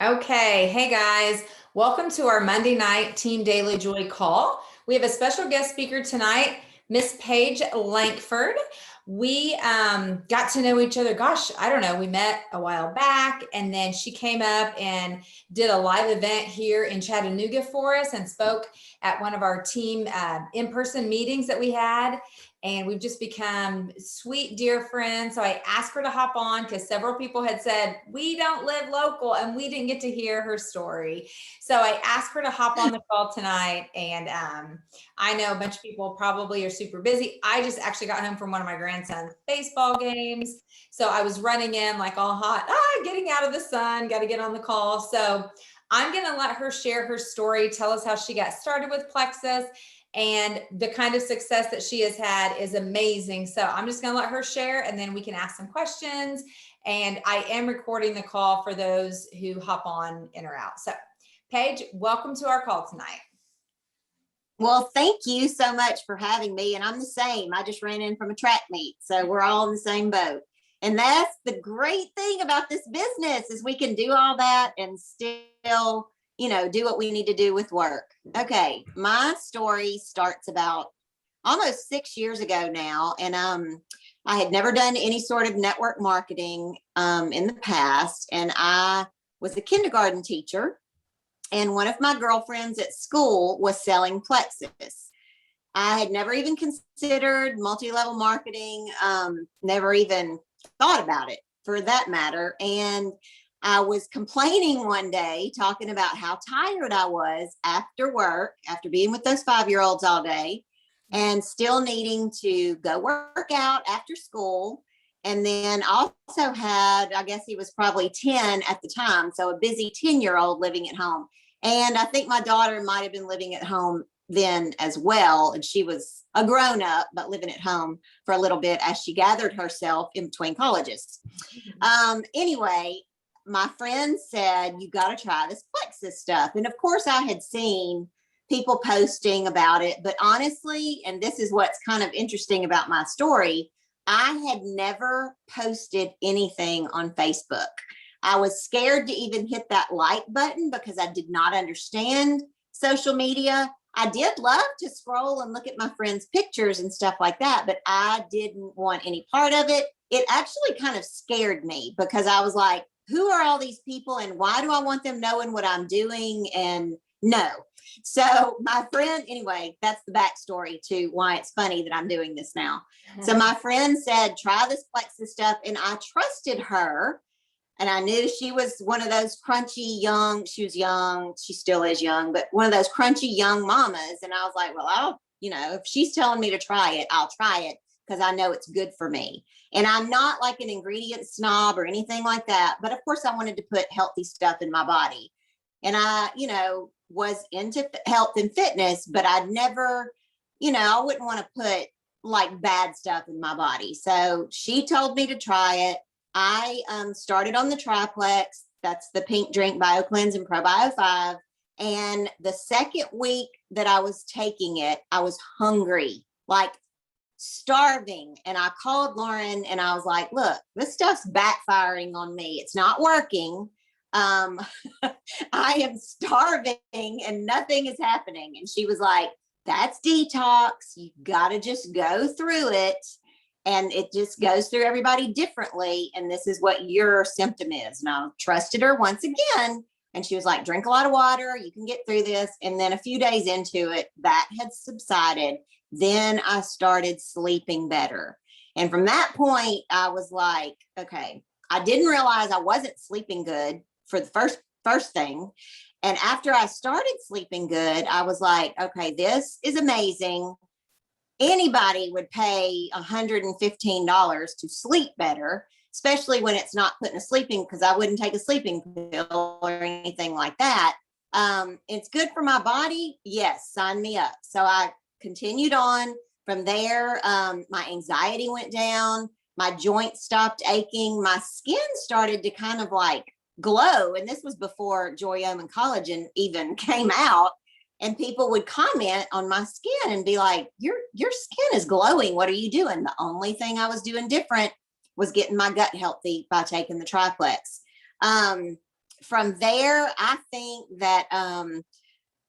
Okay, hey guys, welcome to our Monday night Team Daily Joy call. We have a special guest speaker tonight, Miss Paige Lankford. We got to know each other. Gosh, I don't know. We met a while back, and then she came up and did a live event here in Chattanooga for us and spoke at one of our team in-person meetings that we had. And we've just become sweet, dear friends. So I asked her to hop on because several people had said, we don't live local and we didn't get to hear her story. So I asked her to hop on the call tonight. And I know a bunch of people probably are super busy. I just actually got home from one of my grandson's baseball games. So I was running in like all hot, getting out of the sun, got to get on the call. So I'm going to let her share her story, tell us how she got started with Plexus. And the kind of success that she has had is amazing. So I'm just going to let her share and then we can ask some questions. And I am recording the call for those who hop on in or out. So Paige, welcome to our call tonight. Well, thank you so much for having me. And I'm the same. I just ran in from a track meet. So we're all in the same boat. And that's the great thing about this business is we can do all that and still do what we need to do with work. Okay, my story starts about almost 6 years ago now. And I had never done any sort of network marketing in the past. And I was a kindergarten teacher. And one of my girlfriends at school was selling Plexus. I had never even considered multi-level marketing, never even thought about it for that matter. And I was complaining one day, talking about how tired I was after work, after being with those 5-year-olds all day, and still needing to go work out after school. And then also had, I guess he was probably 10 at the time, so a busy 10-year-old living at home. And I think my daughter might have been living at home then as well. And she was a grown-up, but living at home for a little bit as she gathered herself in between colleges. Anyway, my friend said, you got to try this Plexus stuff. And of course I had seen people posting about it, but honestly, and this is what's kind of interesting about my story, I had never posted anything on Facebook. I was scared to even hit that like button because I did not understand social media. I did love to scroll and look at my friends' pictures and stuff like that, but I didn't want any part of it. It actually kind of scared me because I was like, who are all these people and why do I want them knowing what I'm doing? And no. So my friend, anyway, that's the backstory to why it's funny that I'm doing this now. So my friend said, try this Plexus stuff. And I trusted her. And I knew she was one of those crunchy young, she was young, she still is young, but one of those crunchy young mamas. And I was like, well, if she's telling me to try it, I'll try it because I know it's good for me. And I'm not like an ingredient snob or anything like that. But of course, I wanted to put healthy stuff in my body. And I, was into health and fitness, but I'd never, I wouldn't want to put like bad stuff in my body. So she told me to try it. I started on the triplex. That's the pink drink, BioCleanse and ProBio 5. And the second week that I was taking it, I was hungry, like starving. And I called Lauren and I was like, look, this stuff's backfiring on me. It's not working. I am starving and nothing is happening. And she was like, that's detox. You got to just go through it. And it just goes through everybody differently. And this is what your symptom is. And I trusted her once again. And she was like, drink a lot of water. You can get through this. And then a few days into it, that had subsided. Then I started sleeping better. And from that point, I was like, okay, I didn't realize I wasn't sleeping good for the first thing. And after I started sleeping good, I was like, okay, this is amazing. Anybody would pay $115 to sleep better, especially when it's not putting a sleeping, because I wouldn't take a sleeping pill or anything like that. It's good for my body. Yes, sign me up. So I continued on from there. My anxiety went down. My joints stopped aching. My skin started to kind of like glow. And this was before Joyome and collagen even came out. And people would comment on my skin and be like, your skin is glowing. What are you doing? The only thing I was doing different was getting my gut healthy by taking the triplex. from there, I think that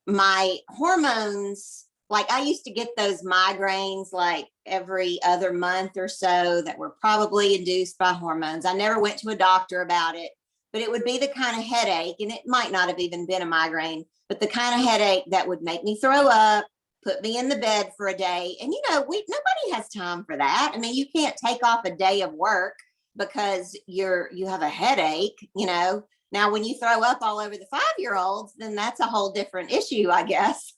my hormones, like I used to get those migraines like every other month or so that were probably induced by hormones. I never went to a doctor about it, but it would be the kind of headache, and it might not have even been a migraine, but the kind of headache that would make me throw up, put me in the bed for a day. And nobody has time for that. I mean, you can't take off a day of work because you have a headache. Now, when you throw up all over the 5-year-olds, then that's a whole different issue, I guess.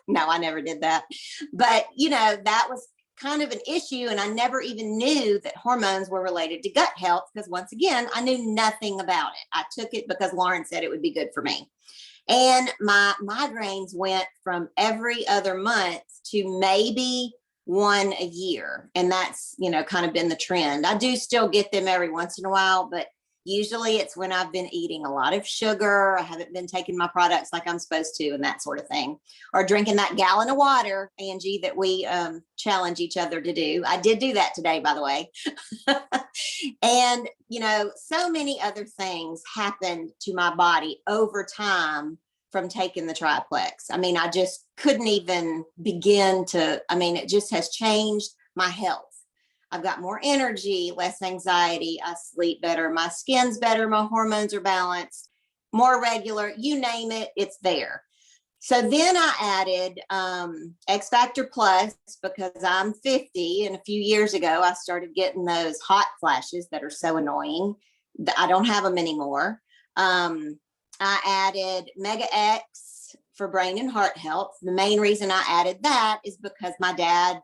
No, I never did that. But, that was kind of an issue. And I never even knew that hormones were related to gut health because, once again, I knew nothing about it. I took it because Lauren said it would be good for me. And my migraines went from every other month to maybe one a year. And that's, kind of been the trend. I do still get them every once in a while, but usually it's when I've been eating a lot of sugar, I haven't been taking my products like I'm supposed to, and that sort of thing, or drinking that gallon of water, Angie, that we challenge each other to do. I did do that today, by the way. And, so many other things happened to my body over time from taking the triplex. I mean, I just couldn't even begin to, it just has changed my health. I've got more energy, less anxiety. I sleep better. My skin's better. My hormones are balanced, more regular, you name it, it's there. So then I added X Factor Plus because I'm 50. And a few years ago, I started getting those hot flashes that are so annoying. I don't have them anymore. I added Mega X for brain and heart health. The main reason I added that is because my dad,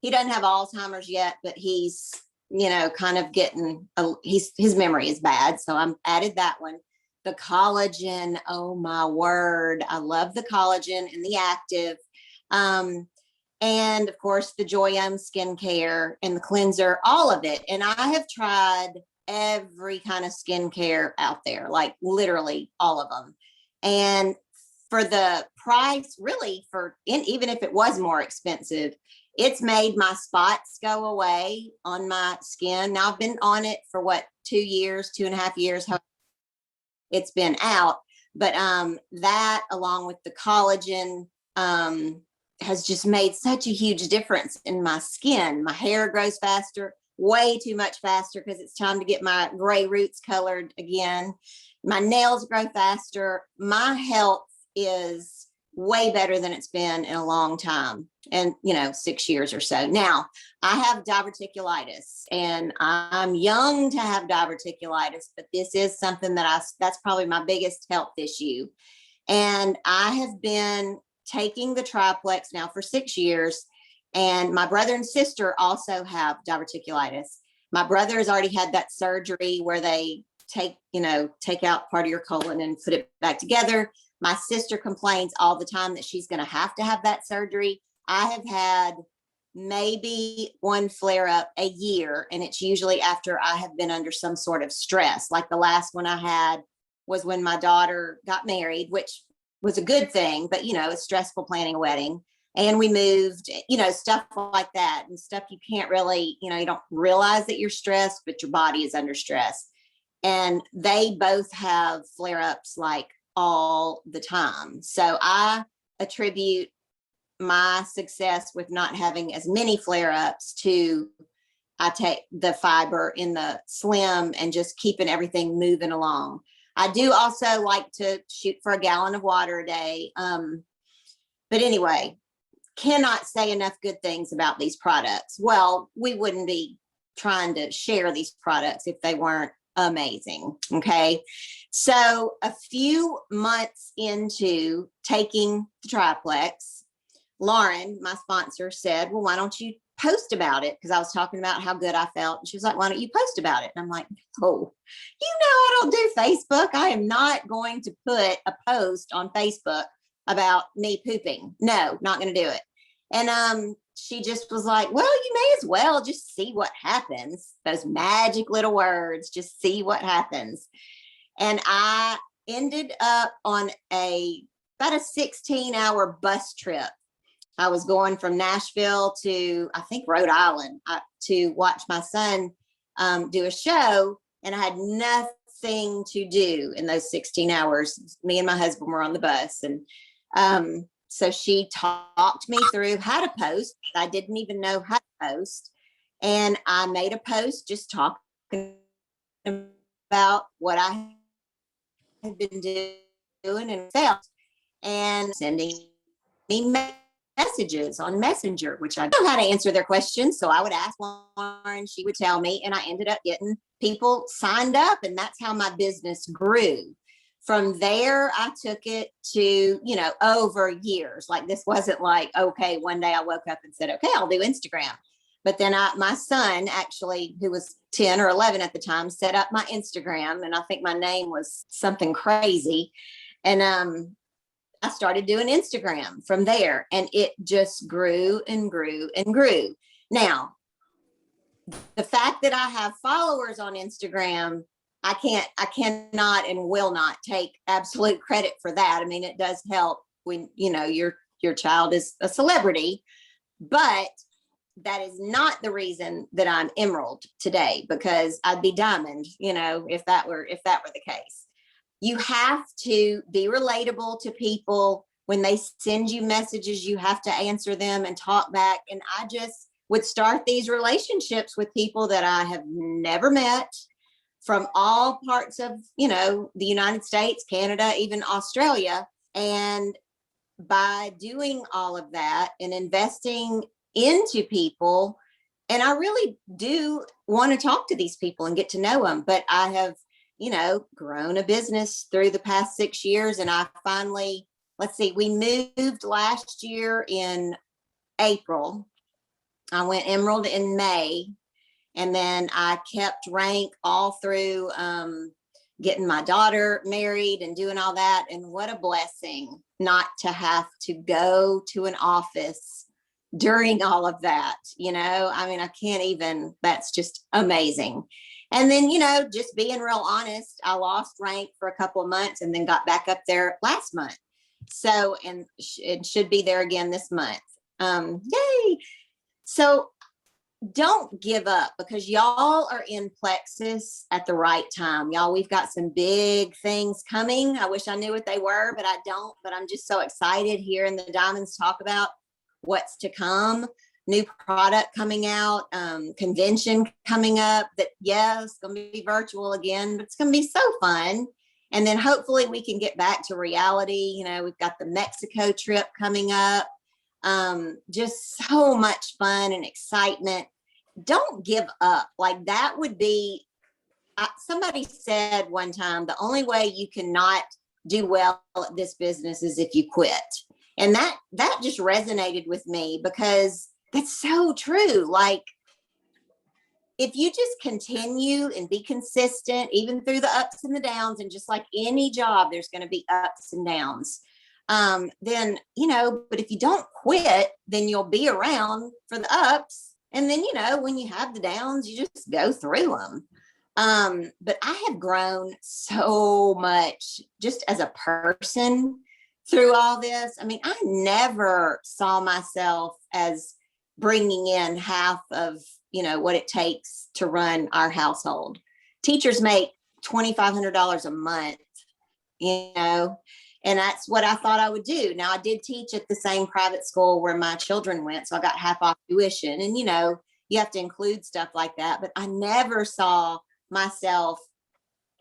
he doesn't have Alzheimer's yet, but he's, kind of getting, his memory is bad. So I'm added that one. The collagen, oh my word. I love the collagen and the active. And of course the Joyum skincare and the cleanser, all of it. And I have tried every kind of skincare out there, like literally all of them. And for the price, really, even if it was more expensive, it's made my spots go away on my skin. Now I've been on it for 2 years, 2.5 years, it's been out. But that, along with the collagen, has just made such a huge difference in my skin. My hair grows faster, way too much faster, because it's time to get my gray roots colored again. My nails grow faster. My health is way better than it's been in a long time, and 6 years or so. Now I have diverticulitis, and I'm young to have diverticulitis, but this is something that's probably my biggest health issue. And I have been taking the triplex now for 6 years, and my brother and sister also have diverticulitis. My brother has already had that surgery where they take out part of your colon and put it back together. My sister complains all the time that she's going to have that surgery. I have had maybe one flare up a year, and it's usually after I have been under some sort of stress. Like the last one I had was when my daughter got married, which was a good thing, but it's stressful planning a wedding. And we moved, stuff like that, and stuff you can't really, you don't realize that you're stressed, but your body is under stress. And they both have flare-ups like all the time. So I attribute my success with not having as many flare-ups to I take the fiber in the slim and just keeping everything moving along. I do also like to shoot for a gallon of water a day. But anyway, cannot say enough good things about these products. Well, we wouldn't be trying to share these products if they weren't amazing. Okay. So a few months into taking the triplex, Lauren, my sponsor, said, well, why don't you post about it? Because I was talking about how good I felt. And she was like, why don't you post about it? And I'm like, oh, I don't do Facebook. I am not going to put a post on Facebook about me pooping. No, not going to do it. And she just was like, well, you may as well just see what happens. Those magic little words, just see what happens. And I ended up on about a 16-hour bus trip. I was going from Nashville to, I think, Rhode Island to watch my son do a show. And I had thing to do in those 16 hours. Me and my husband were on the bus. And so she talked me through how to post. I didn't even know how to post. And I made a post just talking about what I had been doing in sales and sending me messages on Messenger, which I know how to answer their questions. So I would ask Lauren, she would tell me, and I ended up getting people signed up. And that's how my business grew. From there, I took it to, over years. Like, this wasn't like, okay, one day I woke up and said, okay, I'll do Instagram. But then my son, actually, who was 10 or 11 at the time, set up my Instagram. And I think my name was something crazy. And I started doing Instagram from there. And it just grew and grew and grew. Now, the fact that I have followers on Instagram, I cannot and will not take absolute credit for that. I mean, it does help when, your child is a celebrity, but that is not the reason that I'm Emerald today, because I'd be Diamond, if that were the case. You have to be relatable to people. When they send you messages, you have to answer them and talk back. And I just would start these relationships with people that I have never met, from all parts of, the United States, Canada, even Australia. And by doing all of that and investing into people, and I really do want to talk to these people and get to know them, but I have, grown a business through the past 6 years. And I finally, we moved last year in April. I went Emerald in May. And then I kept rank all through getting my daughter married and doing all that. And what a blessing not to have to go to an office during all of that. I mean, I can't even, that's just amazing. And then, just being real honest, I lost rank for a couple of months and then got back up there last month. So, and it should be there again this month. Yay. So don't give up, because y'all are in Plexus at the right time. Y'all, we've got some big things coming. I wish I knew what they were, but I don't. But I'm just so excited hearing the Diamonds talk about what's to come. New product coming out, convention coming up that, it's going to be virtual again, but it's going to be so fun. And then hopefully we can get back to reality. We've got the Mexico trip coming up. Just so much fun and excitement. Don't give up. Like, that would be, somebody said one time, the only way you cannot do well at this business is if you quit. And that just resonated with me, because that's so true. Like, if you just continue and be consistent, even through the ups and the downs, and just like any job, there's going to be ups and downs. Then, but if you don't quit, then you'll be around for the ups. And then, when you have the downs, you just go through them. But I have grown so much just as a person through all this. I mean, I never saw myself as bringing in half of, what it takes to run our household. Teachers make $2,500 a month, and that's what I thought I would do. Now, I did teach at the same private school where my children went, so I got half off tuition. And, you have to include stuff like that. But I never saw myself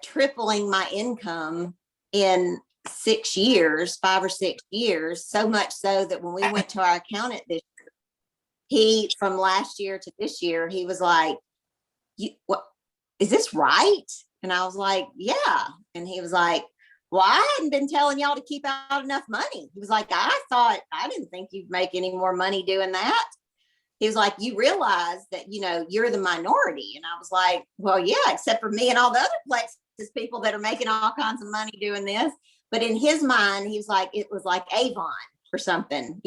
tripling my income in 6 years, 5 or 6 years, so much so that when we went to our accountant this year, from last year to this year, he was like, what, is this right? And I was like, yeah. And he was like, well, I hadn't been telling y'all to keep out enough money. He was like, I didn't think you'd make any more money doing that. He was like, you realize that, you're the minority. And I was like, well, yeah, except for me and all the other Plexus people that are making all kinds of money doing this. But in his mind, he was like, it was like Avon or something,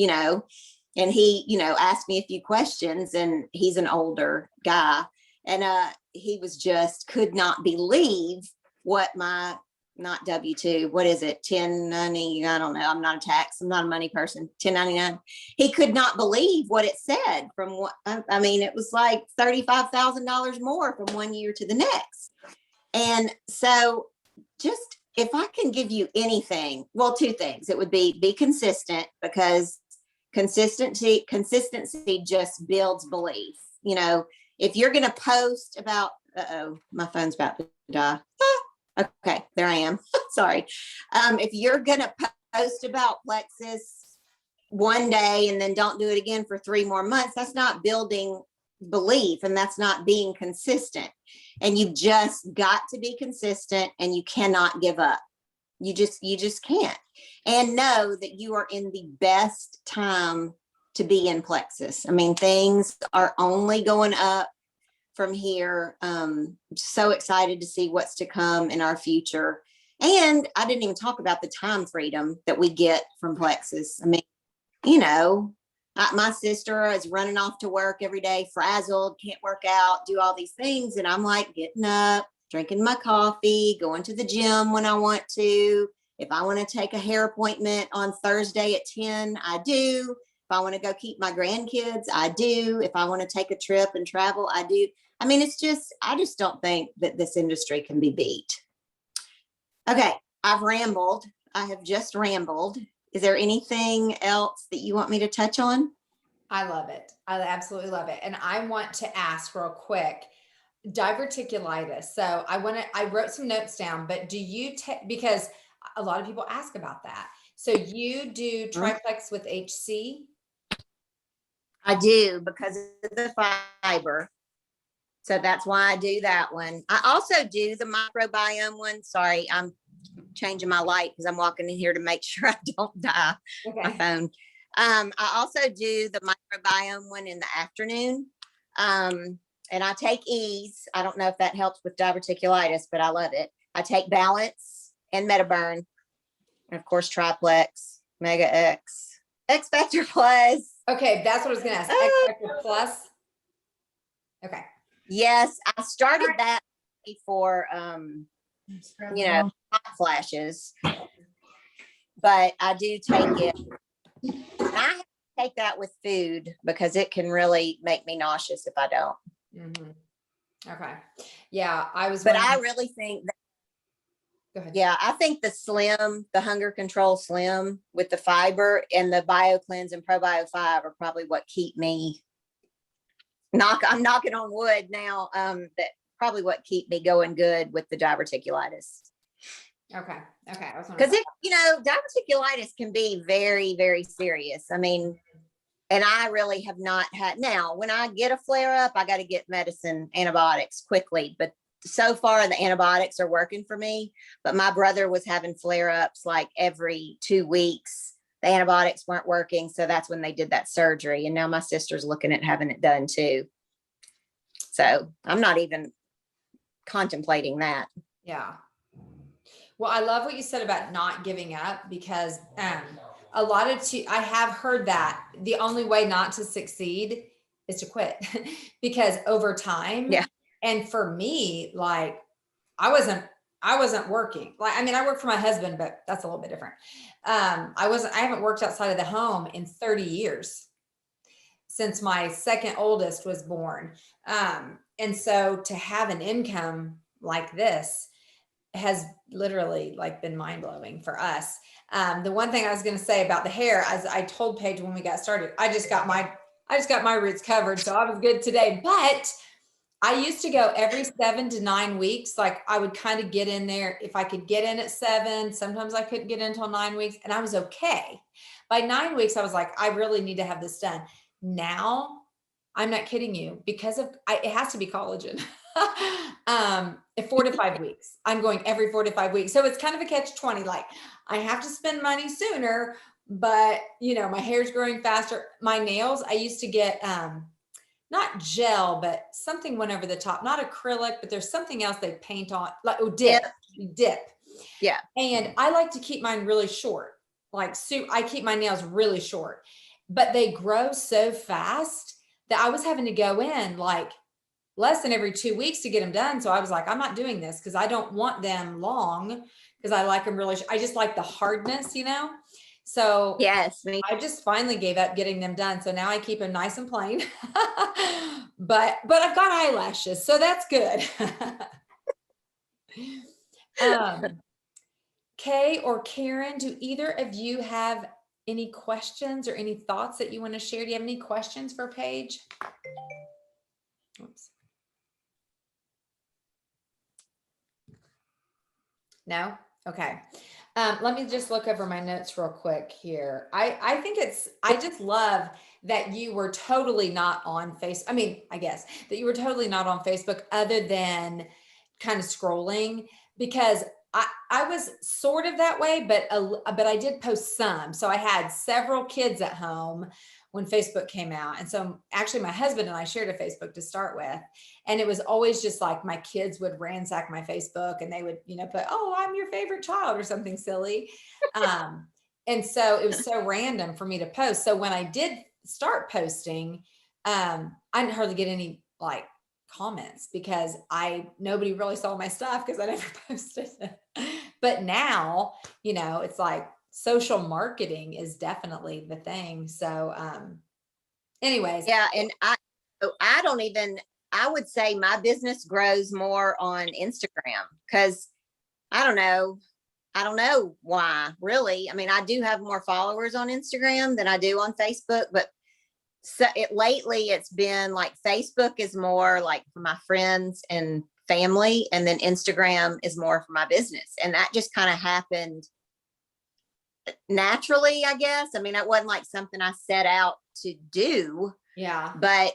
and he, asked me a few questions, and he's an older guy. And he was just could not believe what my, not W-2, what is it? 1090, I don't know. I'm not I'm not a money person. 1099. He could not believe what it said it was like $35,000 more from one year to the next. And so just if I can give you anything, well, two things. It would be consistent, because consistency just builds belief. You know, if you're going to post about, uh-oh, my phone's about to die. Okay, there I am. Sorry. If you're going to post about Plexus one day and then don't do it again for 3 more months, that's not building belief, and that's not being consistent. And you've just got to be consistent, and you cannot give up. You just can't. And know that you are in the best time to be in Plexus. I mean, things are only going up from here. So excited to see what's to come in our future. And I didn't even talk about the time freedom that we get from Plexus. I mean, you know, my sister is running off to work every day, frazzled, can't work out, do all these things. And I'm like getting up, drinking my coffee, going to the gym when I want to. If I want to take a hair appointment on Thursday at 10, I do. If I want to go keep my grandkids, I do. If I want to take a trip and travel, I do. I mean, I just don't think that this industry can be beat. Okay, I've rambled. I have just rambled. Is there anything else that you want me to touch on? I love it. I absolutely love it. And I want to ask real quick, diverticulitis. So I wrote some notes down, but do you take, because a lot of people ask about that. So you do triplex with HC? I do, because of the fiber. So that's why I do that one. I also do the microbiome one. Sorry, I'm changing my light because I'm walking in here to make sure I don't die. Okay. My phone. I also do the microbiome one in the afternoon. And I take ease. I don't know if that helps with diverticulitis, but I love it. I take balance and Metaburn. And of course, triplex, Mega X, X Factor Plus. Okay, that's what I was going to ask. X Factor Plus. Okay. Yes, I started that for hot flashes, but I do take it. And I have to take that with food because it can really make me nauseous if I don't. Mm-hmm. Okay. Yeah, But I really think that, go ahead. Yeah, I think the Hunger Control Slim with the fiber and the BioCleanse and ProBio 5 are probably what keep me I'm knocking on wood now. That probably what keep me going good with the diverticulitis. Okay. Because diverticulitis can be very, very serious. I mean, and I really have not had. Now, when I get a flare up, I got to get antibiotics quickly. But so far, the antibiotics are working for me. But my brother was having flare ups like every 2 weeks. The antibiotics weren't working. So that's when they did that surgery. And now my sister's looking at having it done too. So I'm not even contemplating that. Yeah. Well, I love what you said about not giving up, because I have heard that the only way not to succeed is to quit because over time. Yeah. And for me, like I wasn't working. Like, I mean, I work for my husband, but that's a little bit different. I haven't worked outside of the home in 30 years since my second oldest was born. And so to have an income like this has literally like been mind blowing for us. The one thing I was going to say about the hair, as I told Paige when we got started, I just got my roots covered. So I was good today, but I used to go every 7 to 9 weeks. Like I would kind of get in there. If I could get in at 7, sometimes I couldn't get in until 9 weeks and I was okay. By 9 weeks, I was like, I really need to have this done. Now, I'm not kidding you, because it has to be collagen. At 4 to 5 weeks, I'm going every 4 to 5 weeks. So it's kind of a catch-20. Like I have to spend money sooner, but my hair's growing faster. My nails, I used to get, not gel, but something went over the top, not acrylic, but there's something else they paint on, like dip. Yeah. And I like to keep mine really short. I keep my nails really short, but they grow so fast that I was having to go in like less than every 2 weeks to get them done. So I was like, I'm not doing this because I don't want them long, because I like them really, I just like the hardness, So yes, I just finally gave up getting them done. So now I keep them nice and plain, but I've got eyelashes, so that's good. Kay or Karen, do either of you have any questions or any thoughts that you want to share? Do you have any questions for Paige? Oops. No? Okay. Let me just look over my notes real quick here. I just love that you were totally not on Facebook. I mean, I guess that you were totally not on Facebook other than kind of scrolling, because I was sort of that way, but I did post some. So I had several kids at home when Facebook came out. And so actually my husband and I shared a Facebook to start with. And it was always just like my kids would ransack my Facebook and they would, put, "Oh, I'm your favorite child," or something silly. And so it was so random for me to post. So when I did start posting, I didn't hardly get any like comments because nobody really saw my stuff because I never posted it. But now, it's like social marketing is definitely the thing. So anyways. Yeah. And I would say my business grows more on Instagram because I don't know why, really. I mean, I do have more followers on Instagram than I do on Facebook, but lately it's been like Facebook is more like for my friends and family, and then Instagram is more for my business. And that just kind of happened naturally, I guess. I mean, it wasn't like something I set out to do. Yeah. But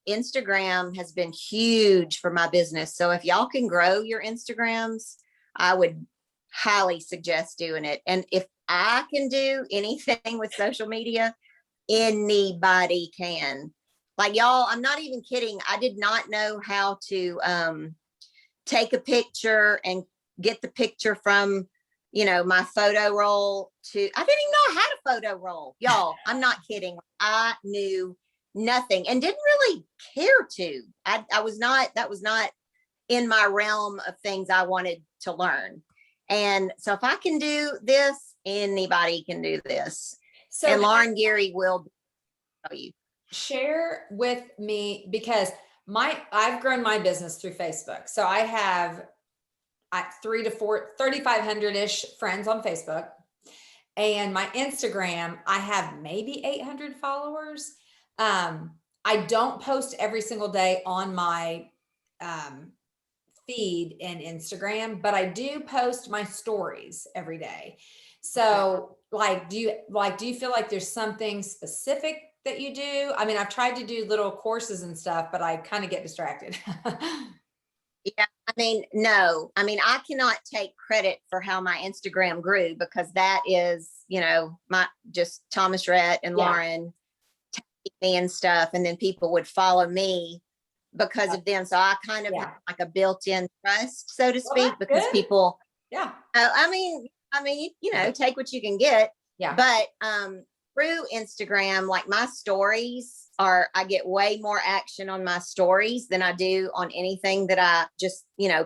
Instagram has been huge for my business. So if y'all can grow your Instagrams, I would highly suggest doing it. And if I can do anything with social media, anybody can. Like, y'all, I'm not even kidding. I did not know how to take a picture and get the picture from, my photo roll I didn't even know how to photo roll. Y'all, I'm not kidding. I knew nothing and didn't really care to. That was not in my realm of things I wanted to learn. And so if I can do this, anybody can do this. So, and Lauren Geary will tell you. Share with me, because I've grown my business through Facebook. So I have 3,500-ish friends on Facebook. And my Instagram, I have maybe 800 followers. I don't post every single day on my feed in Instagram, but I do post my stories every day. So do you feel like there's something specific that you do? I mean, I've tried to do little courses and stuff, but I kind of get distracted. Yeah, I mean, no, I mean, I cannot take credit for how my Instagram grew, because that is, my just Thomas Rhett and Lauren me and stuff. And then people would follow me because of them. So I kind of have like a built-in trust, so to speak, because good. People, I mean, take what you can get. Yeah. But through Instagram, like my stories I get way more action on my stories than I do on anything that I just,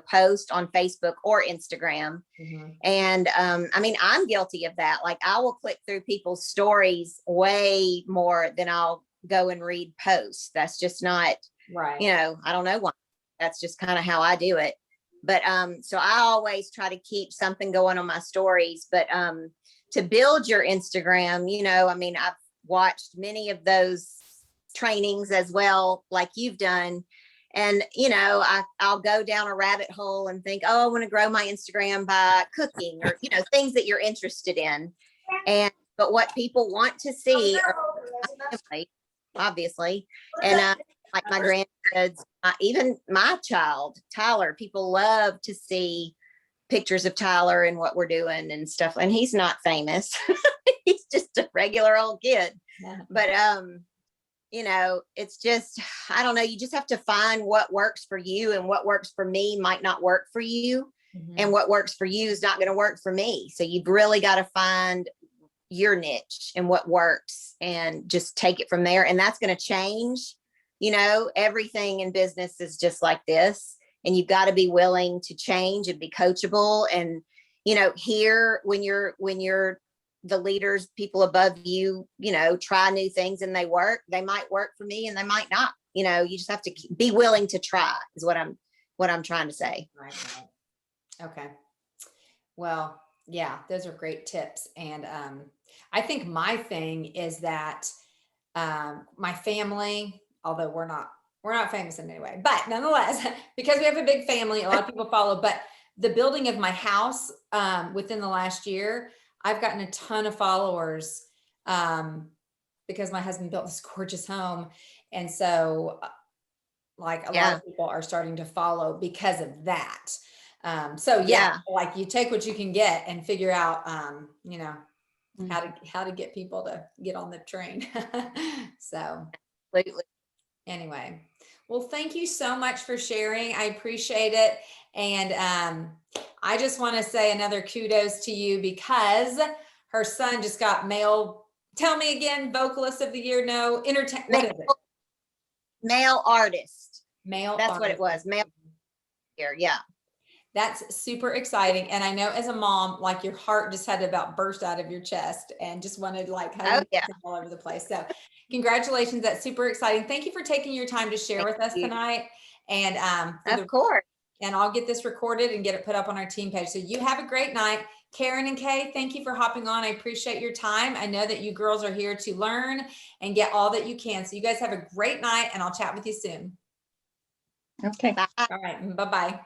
post on Facebook or Instagram. Mm-hmm. And I mean, I'm guilty of that. Like, I will click through people's stories way more than I'll go and read posts. That's just not right. I don't know why. That's just kind of how I do it. But so I always try to keep something going on my stories. But to build your Instagram, I mean, I've watched many of those trainings as well, like you've done. And, I'll go down a rabbit hole and think, oh, I want to grow my Instagram by cooking or, things that you're interested in. But what people want to see are obviously. And like my grandkids, even my child, Tyler, people love to see pictures of Tyler and what we're doing and stuff. And he's not famous. He's just a regular old kid. Yeah. But, it's just, I don't know. You just have to find what works for you, and what works for me might not work for you. Mm-hmm. And what works for you is not going to work for me. So you've really got to find your niche and what works and just take it from there. And that's going to change. Everything in business is just like this. And you've got to be willing to change and be coachable. And, here, when you're the leaders, people above you, try new things and they might work for me and they might not. You just have to be willing to try is what what I'm trying to say. Right. Okay. Well, yeah, those are great tips. And I think my thing is that my family, although we're not famous in any way, but nonetheless, because we have a big family, a lot of people follow, but the building of my house within the last year, I've gotten a ton of followers because my husband built this gorgeous home. And so like a lot Yeah. of people are starting to follow because of that. So yeah, Yeah. like you take what you can get and figure out, you know, Mm. how to get people to get on the train. So Absolutely. anyway, well, thank you so much for sharing. I appreciate it. And I just want to say another kudos to you because her son just got male, tell me again, vocalist of the year. No, entertain, what is it? Male artist. Male That's what artist. it was. Male here. Yeah. That's super exciting. And I know as a mom, like your heart just had to about burst out of your chest and just wanted like Oh, yeah. all over the place. So congratulations. That's super exciting. Thank you for taking your time to share Thank with us you. tonight. And Of course. and I'll get this recorded and get it put up on our team page. So you have a great night. Karen and Kay, thank you for hopping on. I appreciate your time. I know that you girls are here to learn and get all that you can. So you guys have a great night and I'll chat with you soon. Okay. Bye. All right. Bye-bye.